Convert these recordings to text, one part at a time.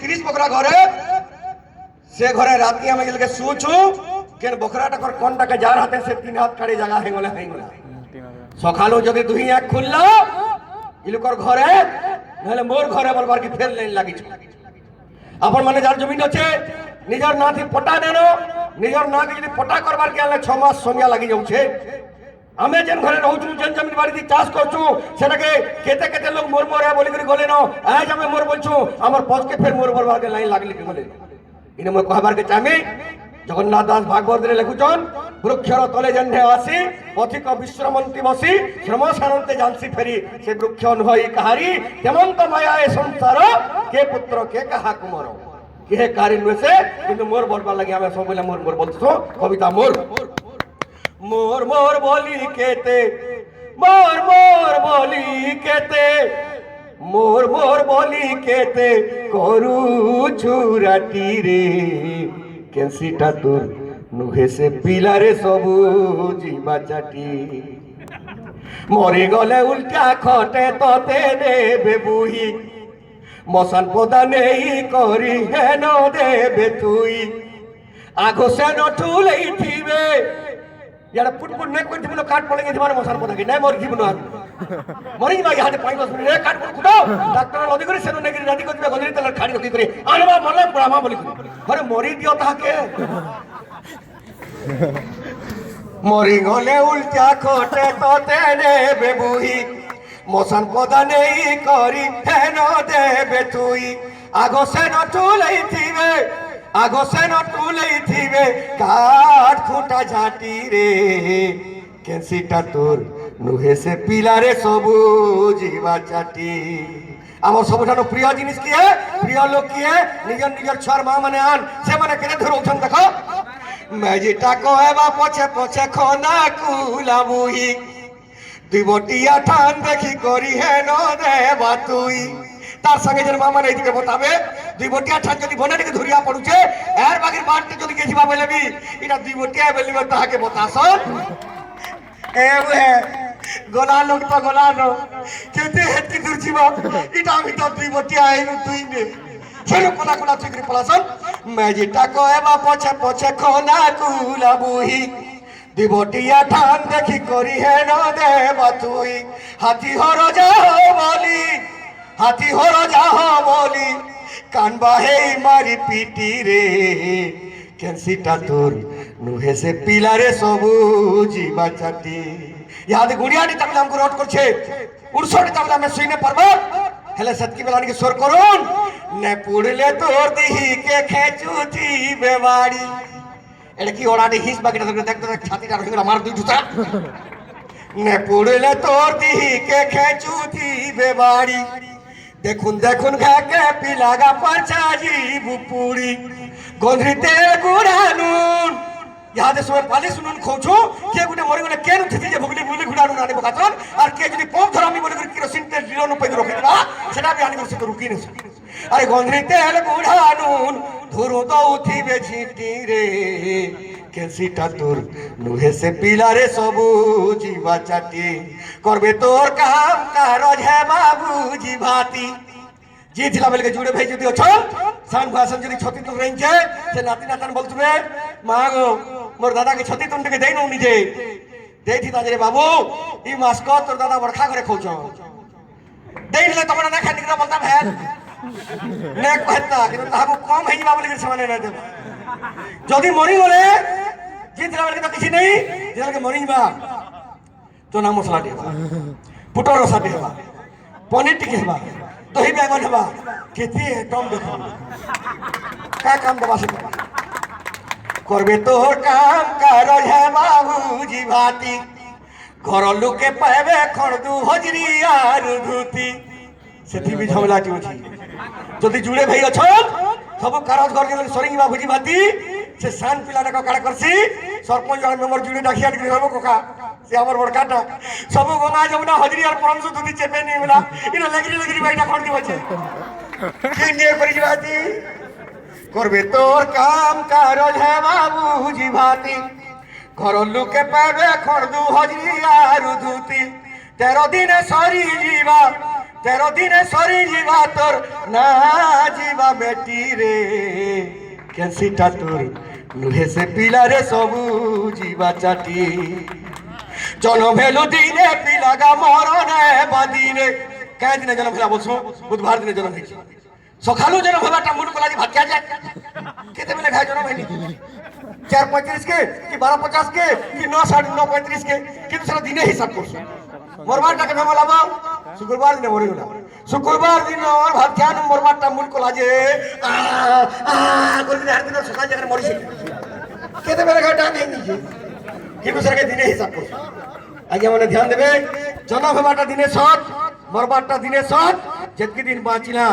30 বকরা ঘরে সে ঘরে রাতে আমি গেলকে শুছু কেন বকরাটা কর কোনটাকে যার হাতে সে 3 হাত কাড়ি জায়গা হয়ে গলা সকালু যদি 2 এক খুললো ইলুকর ঘরে নাহলে মোর ঘরে বলবার কি ফের লাইন লাগিছ আপন মানে যার জমি আছে নিজের নাথি পটা নেন নিজের নাকে যদি পটা করবার কে 6 মাস সময় লাগি যাচ্ছে আমি যেন ঘরে রহুছু যেন জমি বাড়িতে চাষ করছু সেটাকে কেতে কেতে লোক মোর মোর বলি করে গলে না আজ আমি মোর বলছু আমার পথকে ফের মোর বলবার কে লাইন লাগলি কি বলে ইনে মই কহবার কে চামি জগন্নাথ দাস ভাগবত লেখুছন বৃক্ষর তলে জেনে আসি পথিক বিশ্রামন্তি বসি শ্রম সারন্তে জানসি ফেরি সে বৃক্ষ অনুভবী কাহারি তেমন্ত মায়ায় সংসার কে পুত্র কে কাহা কুমার কে কারি নুয়েছে কিন্তু মোর বলবার লাগি আমি সব বলে মোর মোর বলছো কবিতা মোর মোর মোর বলি কেতে মোর মোর বলি কেতে মোর মোর বলি কেতে করু ছুরাটি রে কেনসিটা তোর নুহে সে পিলারে সবু জিবা চাটি মরে গলে উল্টা খটে ততে দেবে বুহি মশান পদা নেই করি হেন দেবে তুই আগো সে নঠুলেই থিবে यार पुटपुट ने कोई दिनो काट पड़ेंगे तुम्हारे मसार पता कि नहीं मर जीवन आ मरी भाई हाथ 5 मिनट रे काट पड़ खुदा डॉक्टर लदी करे सेनो नेगिरी राती को तुम्हें गंदरी तलर खाड़ी रखी करे आनवा मरले ब्राह्मण बोली अरे मरी दियो ताके मरी गले उल्टा खोटे तो तेने बेबुही मसान पदा नहीं करी हेनो देबे तुई आगो से न टुलई थीबे आगो से न टुलई थीबे काट खुटा झाटी रे केनसिटा तोर नुहे से पिलारे सबु जीवा चाटी आमर सबठानो प्रिय जिनिस की है प्रिय लोक की है निजर निजर छर मा माने आन से माने केने धरौछन देखो मैजिटा कहबा पछे पछे खना कुला मुही दिबटिया ठान देखी करी है न देबा तुई तार संगे जन मामा नहीं दिके बतावे दिबटिया ठान जदी बने के धुरिया पड़ुछे एर बागिर बाटे जदी गेजिबा बेलेबी इना दिबटिया बेलिबा ताके बतासन ए वे गोला लोग तो गोला नो केते हेती दुरजीबा इटा আমি তো दिबटिया आइनु तुई ने चलो कोला कोला चिकरी पलासन मैजिटा कहबा पछे पछे खना कुला बुही दिबटिया ठान देखी करी है न देबा तुई हाथी हर जाओ बोली हाथी हर जाओ बोली कानबा हे मारी पीटी रे केनसिटा तोर नुहे से पिलारे सबु जीवा चाटी याद गुड़ियाटी तबला हमको रोट करछे 69 तबला में सुइने पर्वत हेले सतकी बेलानी के स्वर करुन ने पुड़ले तोर दिही के खेचुती बेवाड़ी এটা কি ওরাটি হিস বাকিটা দেখতে ছাতিটা রহিলা মার দুই জুতা নে পড়লে তোর দিহি কে খেচুতি বেবাড়ি দেখুন দেখুন ঘাকে পিলাগা পাঁচাজি বুপুড়ি গন্ধরিতে গুড়ানুন ইয়াদে সময় পালি শুনুন খোঁজো কে গুনে মরে গলে কেন থিতি যে ভুগলি ভুগলি গুড়ানুন আনি বকাতন আর কে যদি পপ ধরামি বলে করে কেরোসিন তেল দিলন পে রখিলা সেটা আমি আনি করছি তো রুকি নেছি আরে গন্ধরিতে গুড়ানুন ধুরু তো উঠিবে ঝিটি রে কেনসিটা তোর নুহে সে পিলারে সবু জীবা চাটি করবে তোর কাম কারজ হে বাবুজি ভাতি জিছিলা বলে জুড়ে ভাই যদি অছ সান ভাষণ যদি ছতি তুল রইছে সে নাতি নাতান বলছবে মা গো মোর দাদাকে ছতি তুনকে দেই নউ নিজে দেইছি তাজরে বাবু ই মাসকো তোর দাদা বরখা করে খৌছ দেইলে তোমরা না খানি করে বলতা ভ্যান নে কহতা কিন্তু তাহাবু কম হই যাবা বলি সমানে না দেব যদি মরি গলে জিতলা বলে তো কিছু নেই যেলকে মরি যাবা চনা মশলা দেবা পুটর রসা দেবা পনির টিকে হেবা দহি বেগুন হেবা কেতে টম দেখো কা কাম দেবা সে করবে তোর কাম কার হে বাবুজি ভাতি ঘর লোকে পাবে খড়দু হজরি আর ধুতি সেটি বি ঝগলাটি আছে যদি জুড়ে ভাই অছ সব কারজ ঘর গেলে সরিংবা ভুজি ভাতি সে সান পিলাটা কাড়া করছি সরপঞ্চ মেম্বার জুড়ে ডাকিয়া ডিগ্রি হবো কোকা সে আমার বড়কাটা সব গঙ্গা যমুনা হজরি আর পরমশ দুদি চেপে নিয়ে গেলা ইনা লাগরি লাগরি ভাইটা খড় দিবছে কে নিয়ে করি ভাতি করবে তোর কাম কারজ হে বাবুজি ভাতি ঘর লোকে পাবে খড়দু হজরি আর ধুতি 13 দিনে সরি যাবা 13 দিনে সরি যা তোর না যা বেটি রে কেনসিটা তোর নুহে সে পিলারে সবু যা চাটি জনম হেলু দিনে পিলাগা মরণে বাদিনে কেন দিনে জনম হেলা বলছো বুধবার দিনে জনম হয়েছে সকালু জনম হবাটা মন কলা ভাত খাওয়া যায় কেতে বেলে খায় জনম হয়নি 4:35 के कि 12:50 के कि 9:35 के কিন্তু সারা দিনে হিসাব করছো মরবারটাকে ভেমা লাবা শুক্রবার দিনে মরে গেল শুক্রবার দিন আমার ভাত খান মরবারটা মন কলা যে করে দিলে আর দিন সকাল জায়গায় মরিছে কেতে বেলে খায় টাইম নেই কিন্তু সারা দিনে হিসাব করছো আগে মানে ধ্যান দেবে জনম হবাটা দিনে সৎ মরবারটা দিনে সৎ যেতকি দিন বাঁচিলা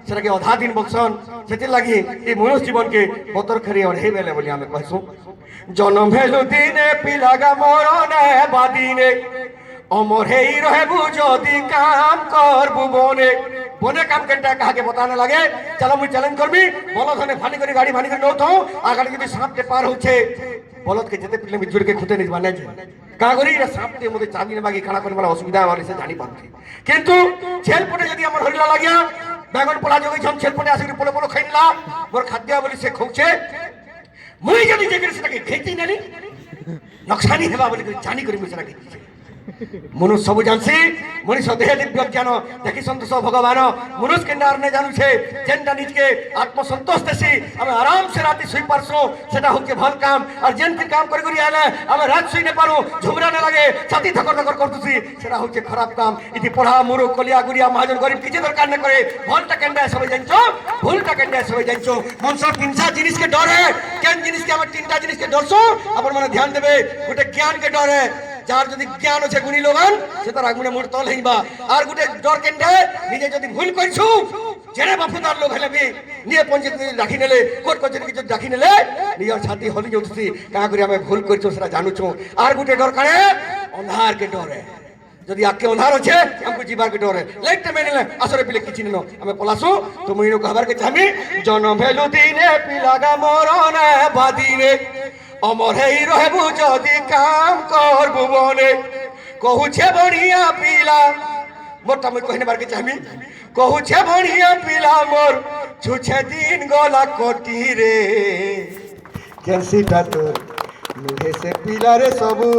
সেটাকে অধা দিন বলছন সেটি লাগি এই মনুষ্য জীবনকে বতর খারি অঢ়ে বেলে বলি আমি কইছো জনম হেলু দিনে পিলাগা মরণে বাদিনে অমর হেই রহেবু যদি কাম করবু বনে বনে কাম কেনটা কাহাকে बताने লাগে চলো মুই চ্যালেঞ্জ করবি বলদ হনে ফানি করে গাড়ি ফানি করে নউথো আগাড়ি যদি সাপটে পার হচ্ছে বলদ কে যেতে পিলে মিজুর কে খুঁতে নিজ বানাই কা করি এটা সাপটে মধ্যে চাবি নেবাগি খানা করে বলা অসুবিধা আমার সে জানি পাচ্ছি কিন্তু ছেলপটে যদি আমার হরিলা লাগিয়া বেগুন পোলা যোগী ছন ছেলপটে আসি পোলো পোলো খাইলা মোর খাদ্য বলি সে খৌছে মুই যদি যে সেটাকে খেতে নেলি নকশানি হেবা বলি জানি করি মুই সেটাকে মনুষ্য সবু জানছি মনুষ্য দেহে দিব্য জ্ঞান দেখি সন্তোষ ভগবান মনুষ্য কেন্দ্র আর নে জানুছে যেনটা নিজকে আত্মসন্তোষ দেছি আমি আরামসে রাতে শুই পারছো সেটা হচ্ছে ভাল কাম আর যেনটি কাম করে করি আলে আমি রাত শুই নে পারো ঝুমরা না লাগে ছাতি ধকর ধকর করতেছি সেটা হচ্ছে খারাপ কাম ইতি পড়া মুরু কলিয়া গুড়িয়া মহাজন গরিব কিছু দরকার না করে ভলটা কেন্দ্র সবাই জানছো ভুলটা কেন্দ্র সবাই জানছো মনসা তিনটা জিনিসকে ডরে কেন জিনিসকে আমার তিনটা জিনিসকে ডরছো আপনার মানে ধ্যান দেবে গোটে জ্ঞানকে ডরে যার যদি জ্ঞান আছে গুণী লোগান সে তার আগুনে মোর তল হইবা আর গোটে ডর কেন্দ্রে নিজে যদি ভুল করছু জেনে বাপুদার লোক হেলে নিয়ে পঞ্চায়েত রাখি নেলে কোর্ট কচেরি কিছু রাখি নেলে নিজের ছাতি হলি যাচ্ছি কাঁ করে আমি ভুল করছো সেটা জানুছো আর গোটে ডর কারে অন্ধারকে ডরে যদি আকে অন্ধার আছে আমাকে জীবার কে ডরে লাইটটা মেনে লে আসরে পিলে কিছু নিনো আমি পলাসু তো মুইনো খবর কে চামি জনম হেলু দিনে পিলাগা মরণে বাদিনে অমর হেই রহেবু যদি কাম করবু বনে কহুছে বড়িয়া পিলা মোরটা মুই কহিনে বারকে চামি কহুছে বড়িয়া পিলা মোর ছুছে দিন গলা কোটি রে কেনসিটা তোর নুহে সে পিলারে সবু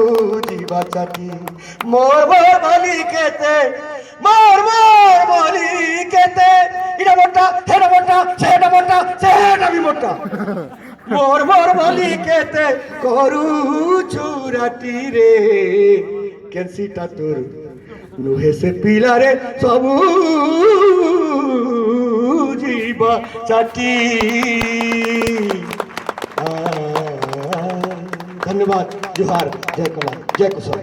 জীবা চাটি মোর মোর বলি কেতে মোর মোর বলি কেতে এটা মোটা সেটা মোটা সেটা মোটা সেটা বি মোটা মোর মোর বলি কেতে করু চুরাটি রে কেনসিটা তোর নুহে সে পিলারে সবু জীবা চাটি धन्यवाद जोहार जय कला जय कुशल।